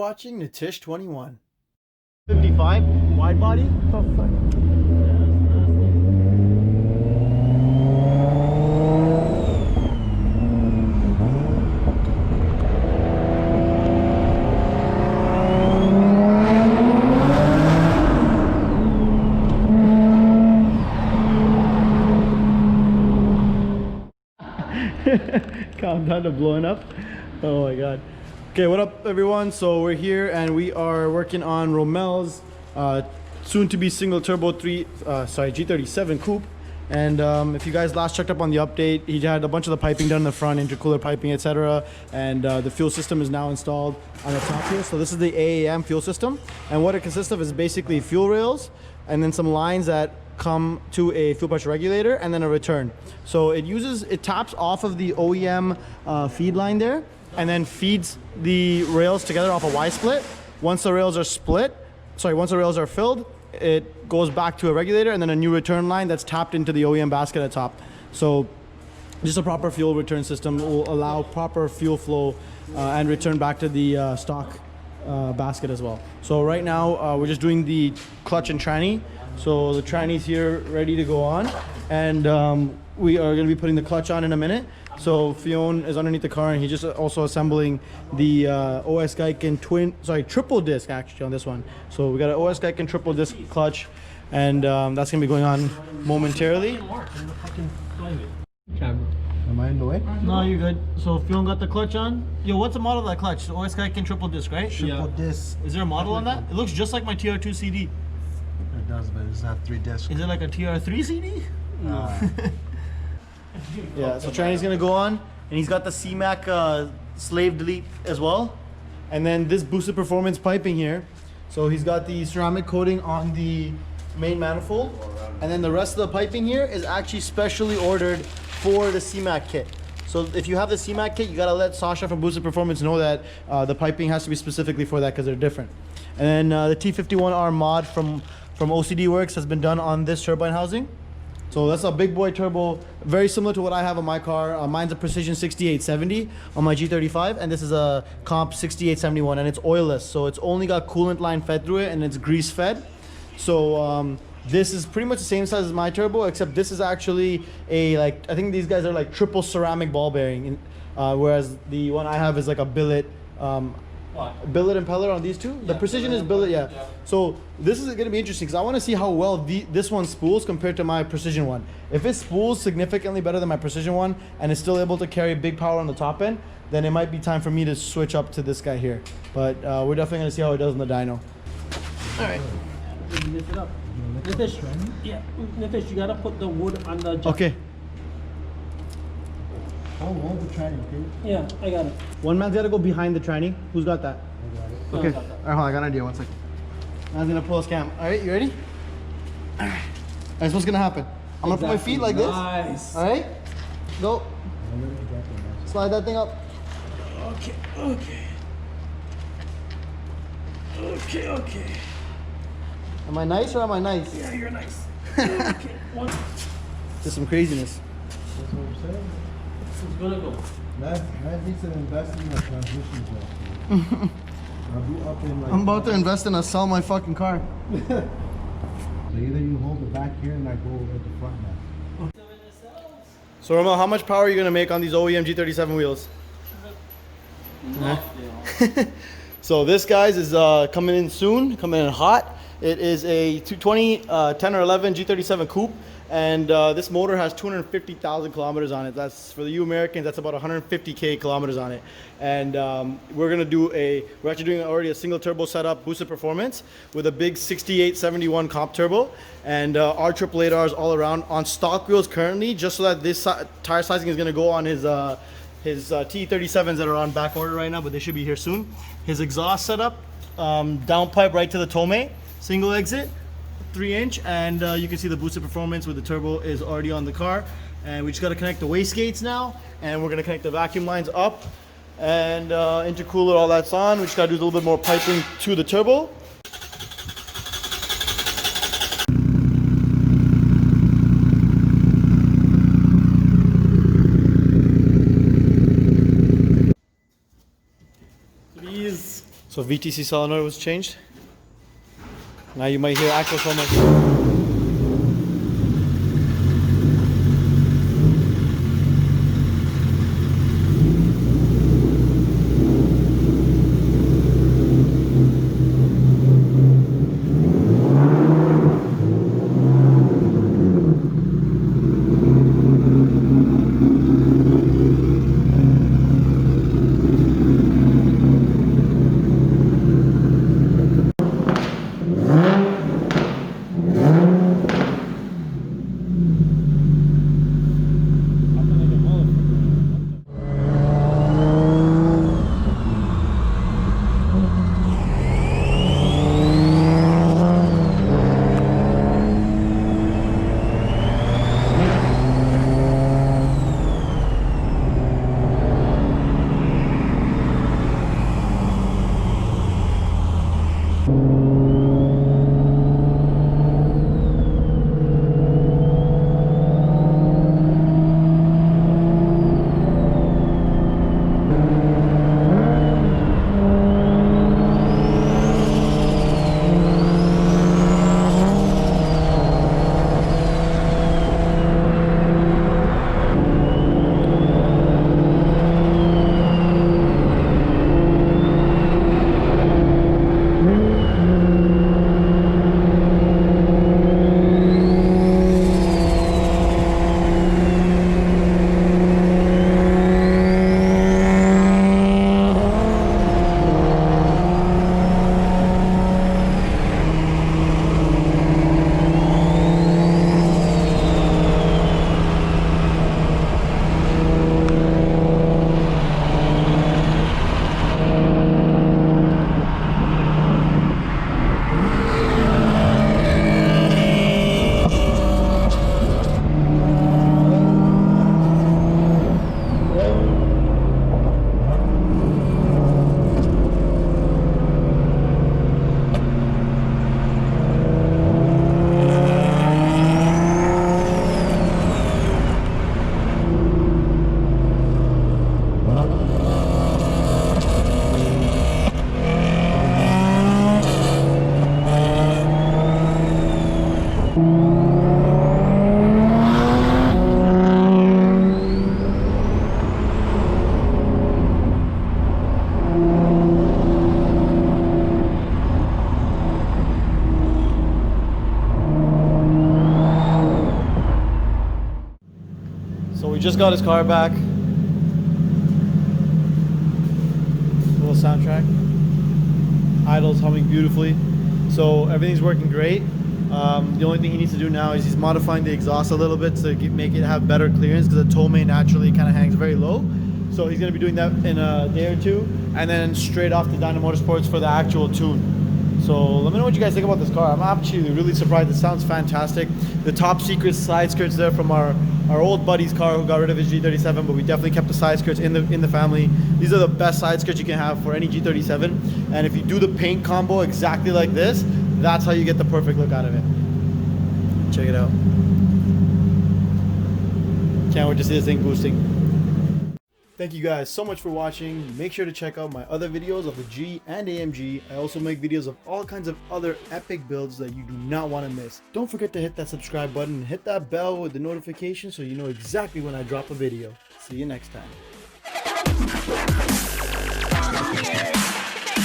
watching Nitish 21. 55 wide body. Calm down to blowing up. Oh my god. Okay, what up everyone? So we're here and we are working on Rommel's soon to be single turbo G37 Coupe. And if you guys last checked up on the update, he had a bunch of the piping done in the front, intercooler piping, etc. And the fuel system is now installed on the top here. So this is the AAM fuel system. And what it consists of is basically fuel rails and then some lines that come to a fuel pressure regulator and then a return. So it taps off of the OEM feed line there and then feeds the rails together off a Y-split. Once the rails are filled, it goes back to a regulator and then a new return line that's tapped into the OEM basket at top. So just a proper fuel return system will allow proper fuel flow and return back to the stock basket as well. So right now we're just doing the clutch and tranny. So the tranny's here ready to go on, and we are going to be putting the clutch on in a minute. So Fionn is underneath the car and he's just also assembling the OS Geiken triple disc actually on this one. So we got an OS Geiken triple disc clutch, and that's going to be going on momentarily. Am I in the way? No, you're good. So Fionn got the clutch on. Yo, what's the model of that clutch? The OS Geiken triple disc, right? Triple disc. Is there a model on that? It looks just like my TR2 CD. It does, but it doesn't have 3 discs. Is it like a TR3 CD? No. Yeah, so tranny's gonna go on, and he's got the CMAC slave delete as well. And then this boosted performance piping here. So he's got the ceramic coating on the main manifold. And then the rest of the piping here is actually specially ordered for the CMAC kit. So if you have the CMAC kit, you gotta let Sasha from Boosted Performance know that the piping has to be specifically for that because they're different. And then the T51R mod from OCD Works has been done on this turbine housing. So that's a big boy turbo, very similar to what I have on my car. Mine's a Precision 6870 on my G35, and this is a Comp 6871, and it's oilless. So it's only got coolant line fed through it, and it's grease fed. So this is pretty much the same size as my turbo, except this is actually I think these guys are like triple ceramic ball bearing, whereas the one I have is like a billet. Billet impeller on these two. The Precision is billet, yeah. So this is going to be interesting because I want to see how well this one spools compared to my Precision one. If it spools significantly better than my Precision one and is still able to carry big power on the top end, then it might be time for me to switch up to this guy here. But we're definitely going to see how it does in the dyno. All right. Lift it up. Nitish, yeah. Nitish, you gotta put the wood on the jack. Okay. Hold the tranny, okay? Yeah, I got it. One man's got to go behind the tranny. Who's got that? I got it. Okay. All right, hold on. I got an idea. 1 second. I'm going to pull his cam. All right, you ready? All right. That's what's going to happen. I'm going to put my feet like this. Nice. All right? Go. Slide that thing up. Okay. Am I nice or am I nice? Yeah, you're nice. Okay, one. Just some craziness. That's what I'm saying. It's gonna go. That needs to invest in the transmission job. I'm about to invest in sell my fucking car. So either you hold the back here and I go over the front now. So Rommel, how much power are you going to make on these OEM G37 wheels? So this, guys, is coming in soon, coming in hot. It is a 220 10 or 11 G37 Coupe, and this motor has 250,000 kilometers on it. That's, for you Americans, that's about 150K kilometers on it. And we're actually doing already a single turbo setup, boosted performance, with a big 6871 comp turbo, and R888Rs all around on stock wheels currently, just so that this tire sizing is going to go on his T37s that are on back order right now, but they should be here soon. His exhaust setup, downpipe right to the Tomei, single exit, 3-inch, and you can see the boosted performance with the turbo is already on the car. And we just got to connect the wastegates now, and we're going to connect the vacuum lines up, and intercooler, all that's on. We just got to do a little bit more piping to the turbo. So VTC solenoid was changed. Now you might hear actual solenoid. Just got his car back. Little soundtrack. Idle's humming beautifully. So everything's working great. The only thing he needs to do now is he's modifying the exhaust a little bit to make it have better clearance, because the Tomei naturally kind of hangs very low. So he's going to be doing that in a day or two, and then straight off to Dyna Motorsports for the actual tune. So let me know what you guys think about this car. I'm actually really surprised. It sounds fantastic. The top secret side skirts there from our old buddy's car who got rid of his G37, but we definitely kept the side skirts in the family. These are the best side skirts you can have for any G37. And if you do the paint combo exactly like this, that's how you get the perfect look out of it. Check it out. Can't wait to see this thing boosting. Thank you guys so much for watching. Make sure to check out my other videos of the G and AMG. I also make videos of all kinds of other epic builds that you do not want to miss. Don't forget to hit that subscribe button and hit that bell with the notification so you know exactly when I drop a video. See you next time.